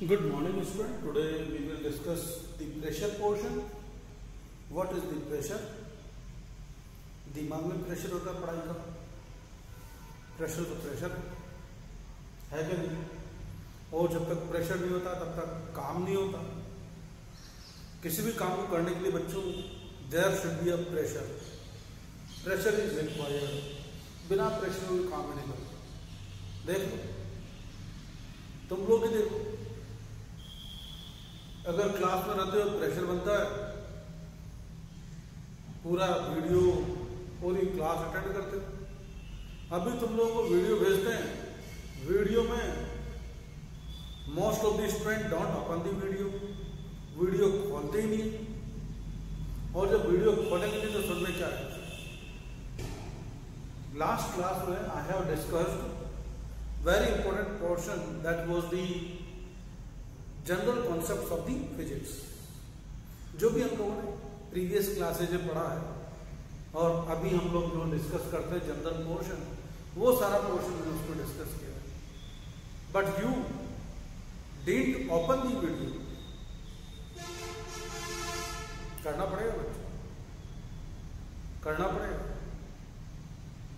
Good morning, student. Today we will discuss the pressure portion. What is the pressure? दिमाग में pressure होता है पढ़ाई का. प्रेशर तो प्रेशर है कि नहीं? और जब तक प्रेशर नहीं होता तब तक काम नहीं होता. किसी भी काम को करने के लिए बच्चों there should be a pressure. Pressure is required. बिना प्रेशर कोई काम नहीं करता. देख लो, तुम लोग ही देखो, अगर क्लास में रहते हो प्रेशर बनता है, पूरा वीडियो पूरी क्लास अटेंड करते हो. अभी तुम लोगों को वीडियो भेजते हैं, वीडियो में most of the student don't open the video खोलते ही नहीं. और जब वीडियो खोलेंगे नहीं तो सुनने क्या है. लास्ट क्लास में I have discussed very important portion, that was the general concepts of the physics. जो भी हम लोगों ने प्रीवियस क्लासेज में पढ़ा है और अभी हम लोग जो डिस्कस करते हैं जनरल पोर्शन, वो सारा पोर्शन मैंने उसको डिस्कस किया है. But you didn't open the video. करना पड़ेगा बच्चों, करना पड़ेगा,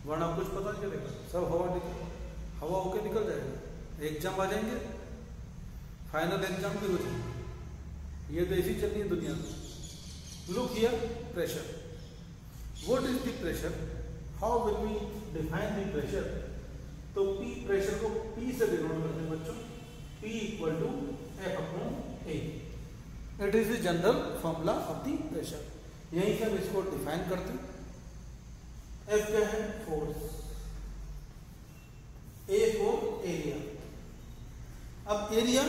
वरना कुछ पता नहीं चलेगा. सब हवा होके निकल जाएगा. एग्जाम आ जाएंगे, फाइनल एग्जाम भी हो जाएंगे. ये तो ऐसी चल रही है दुनिया में. Look here, pressure. What is the pressure? How will we define the pressure? तो पी, प्रेशर को पी से डिनोट करते हैं बच्चों. P equal to F upon A. It is the general formula of the pressure. यहीं से हम इसको डिफाइन करते हैं. एफ क्या है? फोर्स. A for area. अब एरिया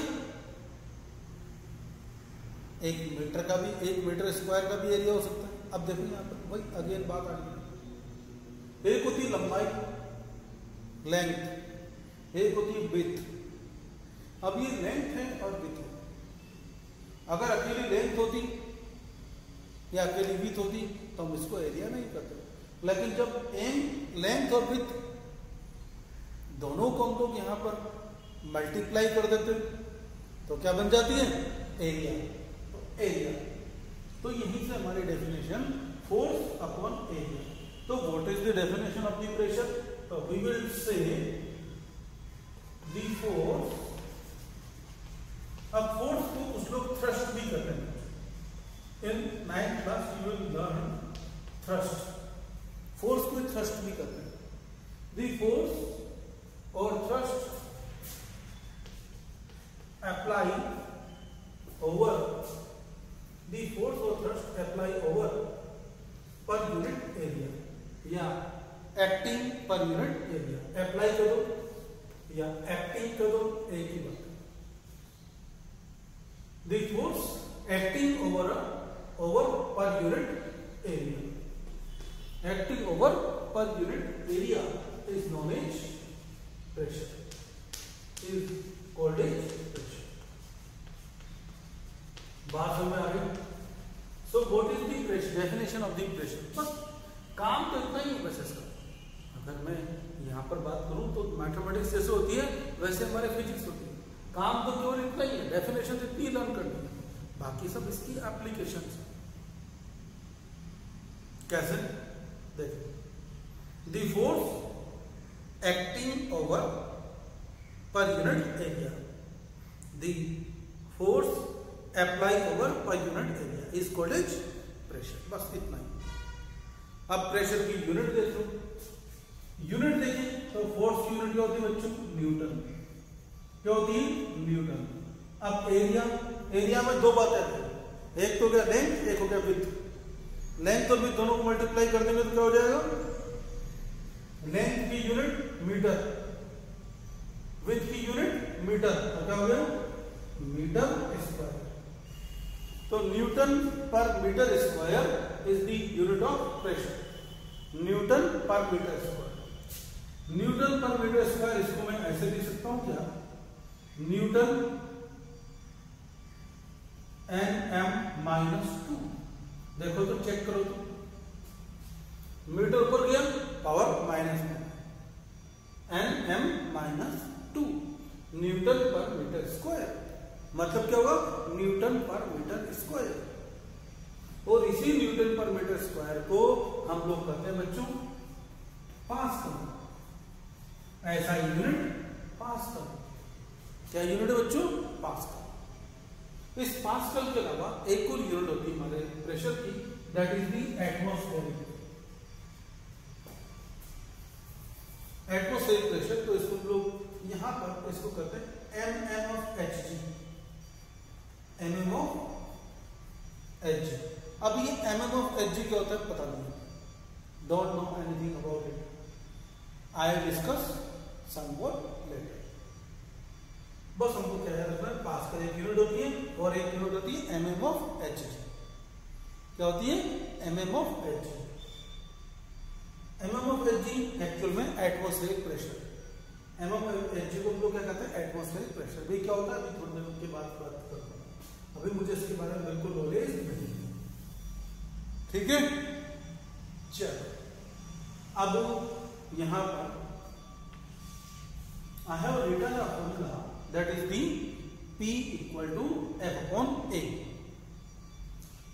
एक मीटर का भी, 1 मीटर स्क्वायर का भी एरिया हो सकता है. अब देखो यहाँ पर वही अगेन बात आ रही है. एक होती लंबाई, लेंथ, एक होती है विड्थ. अब ये लेंथ है और विड्थ है. अगर अकेली लेंथ होती या अकेली विड्थ होती तो हम इसको एरिया नहीं करते. लेकिन जब लेंथ और विड्थ दोनों को हम लोग यहां पर मल्टीप्लाई कर देते तो क्या बन जाती है? एरिया. तो एरिया, तो यहीं से हमारी डेफिनेशन फोर्स अपॉन एरिया. तो what is the definition of the pressure? तो we will say the force. अब फोर्स को कुछ लोग थ्रस्ट भी करते हैं. In 9th class you will learn thrust. Force को थ्रस्ट भी करते हैं. द फोर्स और thrust apply over the force or thrust apply over per unit area या acting per unit area. apply कर दो या acting कर दो, एक ही बात. the force acting over per unit area. acting over per unit area is known as pressure, is called as pressure. बात समझ में आ गई? So what is the pressure? Definition of the pressure. बस काम तो इतना ही है बस इसका. अगर मैं यहाँ पर बात करूँ तो मैथमेटिक्स जैसे होती है वैसे हमारे फिजिक्स होती है. काम तो केवल इतना ही है. डेफिनेशन तो इतनी लर्न करनी है, बाकी सब इसकी एप्लीकेशन. कैसे? देखो, the force acting over per unit area, the force apply over per unit area is called as pressure. बस इतना ही. अब प्रेशर की यूनिट देख लो. यूनिट देखिए तो फोर्स की यूनिट क्या होती है बच्चों? न्यूटन. क्या होती है? न्यूटन. अब एरिया में दो बातें आती हैं. एक तो क्या लेंथ, एक हो गया विड्थ. लेंथ और विड्थ दोनों को मल्टीप्लाई कर देंगे तो क्या हो जाएगा? लेंथ की यूनिट मीटर, विड्थ की यूनिट मीटर. तो क्या हो गया? Metre square. तो newton per metre square is the unit of pressure. Newton per metre square. Newton per metre square, इसको मैं ऐसे लिख सकता हूं क्या? Newton Nm-2. देखो तो चेक करो तो मीटर ऊपर गया, पावर माइनस में. Nm-2 Newton per metre square. मतलब क्या होगा, न्यूटन पर मीटर स्क्वायर। और इसी न्यूटन पर मीटर स्क्वायर को हम लोग कहते हैं बच्चों पास्कल। ऐसा यूनिट पास्कल। क्या यूनिट है बच्चों, पास्कल। इस पास्कल के अलावा एक और यूनिट होती है हमारे प्रेशर की, that is the atmospheric pressure. तो इसको हम लोग यहां पर इसको कहते हैं mm of Hg, mm of Hg। अब ये mm of Hg क्या होता है पता नहीं, don't know anything about it, I discuss somewhat later. बस हमको क्या याद रखना है, पास्कल एक यूनिट होती है और एक यूनिट होती है mm of Hg। क्या होती है, mm of Hg। mm of Hg actual में atmospheric pressure. mm of Hg को हम लोग क्या कहते हैं, एटमॉस्फेरिक प्रेशर। भाई क्या होता है अभी थोड़ी देर के बाद बात करूंगा, अभी मुझे इसके बारे में बिल्कुल नॉलेज नहीं है, ठीक है। चलो अब यहां पर I have written a formula that is the P equal to F upon A।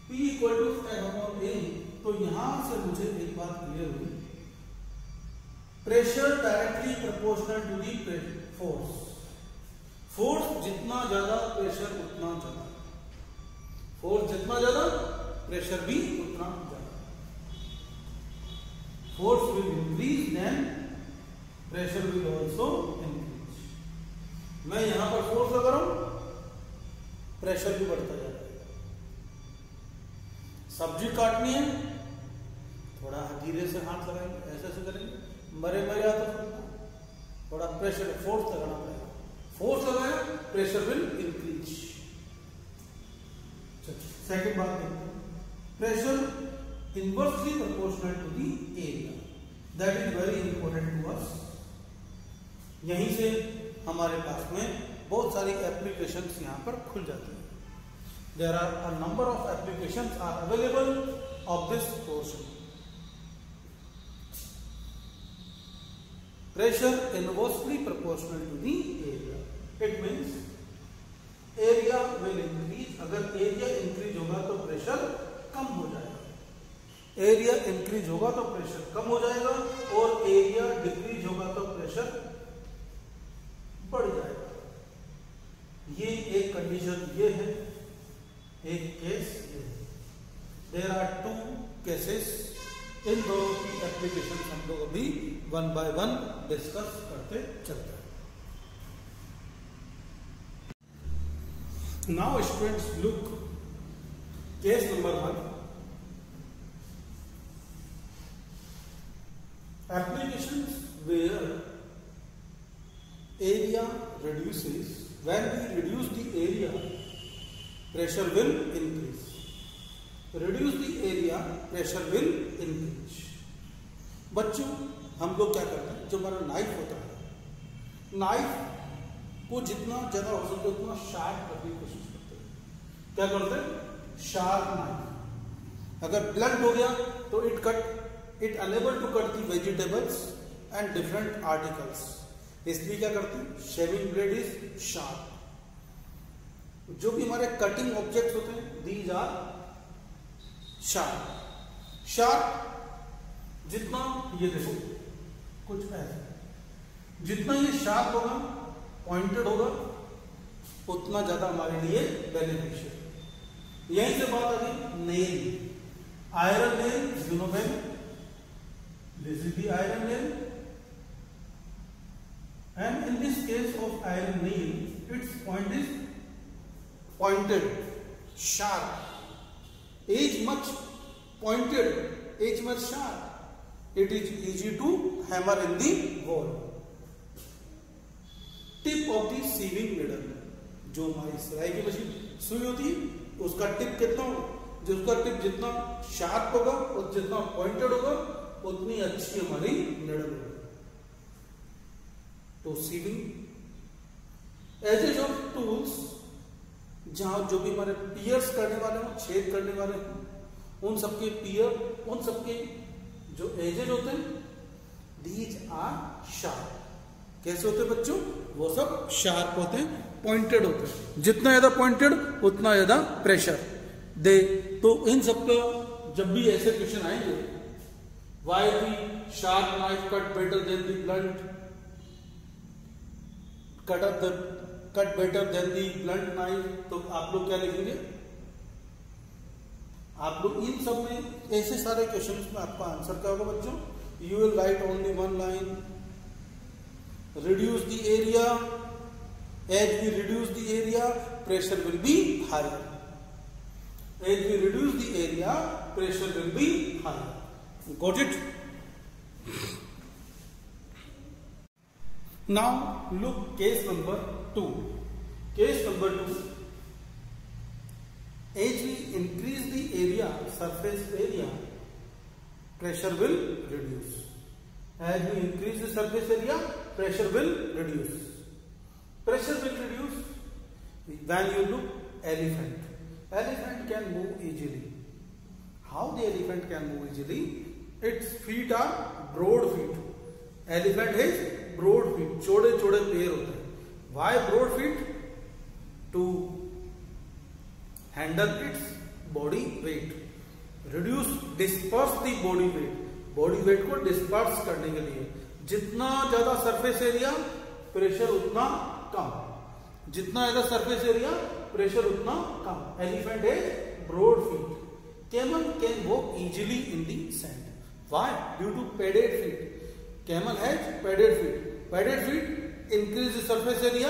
P equal to F upon A। तो यहां से मुझे एक बात क्लियर हुई, pressure directly proportional to the force. Force जितना ज्यादा प्रेशर उतना ज्यादा, फोर्स जितना ज्यादा प्रेशर भी उतना ज्यादा। Force will increase then pressure will also increase. मैं यहां पर फोर्स लगा रहा हूं, प्रेशर भी बढ़ता जाता है। सब्जी काटनी है, थोड़ा धीरे से हाथ लगाएंगे, ऐसे ऐसे करेंगे, मरे मरे आता थोड़ा प्रेशर फोर्स लगाना पड़ेगा। फोर्स लगाया, प्रेशर विल इंक्रीज। सेकंड बात देखते हैं, pressure inversely proportional to the area, that is very important to us. यहीं से हमारे पास में बहुत सारी एप्लीकेशंस यहां पर खुल जाती हैं। There are a number of applications are available of this portion. Pressure inversely proportional to the area. It means area will increase। अगर एरिया इंक्रीज होगा तो प्रेशर कम हो जाएगा, एरिया इंक्रीज होगा तो प्रेशर कम हो जाएगा, और एरिया डिक्रीज होगा तो प्रेशर बढ़ जाएगा। ये एक कंडीशन ये है, एक केस ये है। There are two cases. इन दोनों की एप्लीकेशन हम लोग अभी वन बाय वन डिस्कस करते चलते हैं। Now students look case number 1। Applications where area reduces, when we reduce the area pressure will increase, reduce the area pressure will increase। बच्चों हम लोग क्या करते हैं, जो हमारा नाइफ होता है, नाइफ को जितना ज्यादा हो सके उतना शार्प करने की कोशिश करते हैं। क्या करते हैं, शार्प नाइफ। अगर ब्लंट हो गया तो it enable to cut the vegetables and different articles, इसलिए क्या करते हैं, शेविंग ब्लेड इज शार्प। जो भी हमारे कटिंग ऑब्जेक्ट्स होते हैं, दीज आर शार्प। शार्प जितना, ये देखो कुछ ऐसा, जितना ये शार्प होगा, पॉइंटेड होगा, उतना ज्यादा हमारे लिए बेनिफिशियल। यहीं से बात आ गई nail, iron nail, you know them, this is the iron nail, and in this case of iron nail, its point is pointed, sharp, edge much pointed, edge much sharp, it is easy to hammer in the wall। tip of the sieving needle, जो हमारी सिलाई की machine सुई होती है, उसका tip कितना होगा, जो उसका टिप जितना शार्प होगा और जितना पॉइंटेड होगा उतनी अच्छी हमारी निडल होगी। तो सीविंग एजेज ऑफ टूल्स, जहां जो भी हमारे पियर्स करने वाले हो, छेद करने वाले हो, उन सबके पियर, उन सबके जो एजेज होते हैं, दीज आर शार्प। कैसे होते हैं बच्चों, वो सब शार्प होते हैं। पॉइंटेड होते हैं, जितना ज्यादा पॉइंटेड उतना ज्यादा प्रेशर दे। तो इन सबका जब भी ऐसे क्वेश्चन आएंगे, why the sharp knife cut better than the blunt, cut better than the blunt knife, तो आप लोग क्या लिखेंगे? आप लोग इन सब में ऐसे सारे क्वेश्चंस में आपका आंसर क्या होगा बच्चों? You will write only one line, reduce the area, as we reduce the area pressure will be higher, as we reduce the area pressure will be higher. Got it? Now look case number 2. Case number 2, as we increase the area, surface area, pressure will reduce. As we increase the surface area, pressure will reduce. Pressure will reduce when you look elephant. Elephant can move easily. How the elephant can move easily? Its feet are broad feet. Elephant has broad feet. चौड़े चौड़े पैर होते हैं. Why broad feet? To handle its body weight. Reduce, disperse the body weight. Body weight को disperse करने के लिए जितना ज्यादा सरफेस एरिया प्रेशर उतना कम, जितना ज्यादा सरफेस एरिया प्रेशर उतना कम. एलिफेंट है broad feet. Camel can walk easily in the sand. Why? Due to padded feet. Camel has padded feet. Padded feet increase the surface area.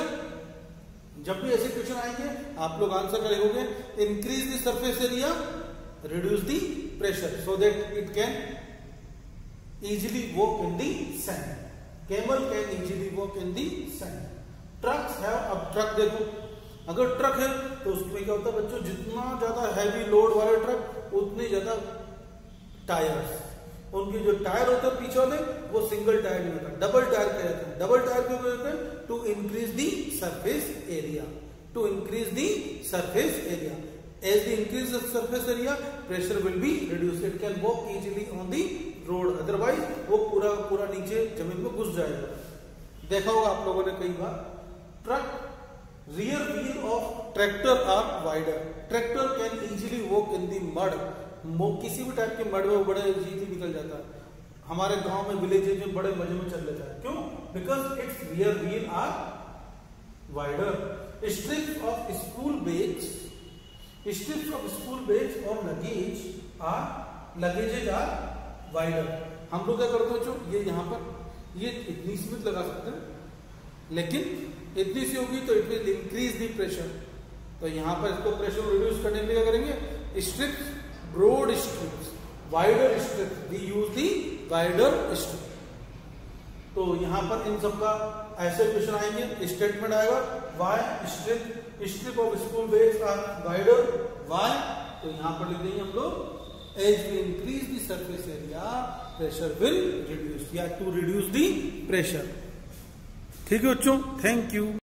जब भी ऐसे question आएंगे आप लोग आंसर क्या लिखोगे? Increase the surface area, reduce the pressure, so that it can easily walk in the sand. Camel can easily walk in the sand. Trucks have, अब truck देखो, अगर ट्रक है तो उसमें क्या होता है बच्चों? जितना ज्यादा हैवी लोड वाले ट्रक उतने ज्यादा टायर्स, उनके जो टायर होते हैं पीछे वाले वो सिंगल टायर नहीं होता, डबल टायर कहते हैं. डबल टायर क्यों कहते हैं? To increase the surface area, to increase the surface area. As they increase the surface area, pressure will be reduced. It can walk easily on the road. Otherwise, वो पूरा पूरा नीचे जमीन में घुस जाएगा. देखा होगा आप लोगों ने कई बार, truck rear wheel of tractor are wider. Tractor can easily walk in the mud. किसी भी टाइप के मड में वो बड़े इजीली निकल जाता है. हमारे गांव में विलेजेज में बड़े मजे में चल लेता है. क्यों? Because its rear wheel are wider. Strips of school bags, strips of school bags or luggages are wider. हम लोग क्या करते हैं जो ये यहाँ पर ये इतनी स्मिथ लगा सकते हैं, लेकिन इतनी सी होगी तो it will increase the pressure. तो यहाँ पर इसको प्रेशर रिड्यूस करने के लिए क्या करेंगे? Strips, broad strips, wider strips. We use the wider strip. तो यहाँ पर इन सब का ऐसे क्वेश्चन आएंगे. स्टेटमेंट आएगा why strip of school bags are wider. Why? तो यहाँ पर लिख देंगे हम लोग as we increase the surface area pressure will reduce, या टू रिड्यूस द प्रेशर. ठीक है बच्चों, थैंक यू.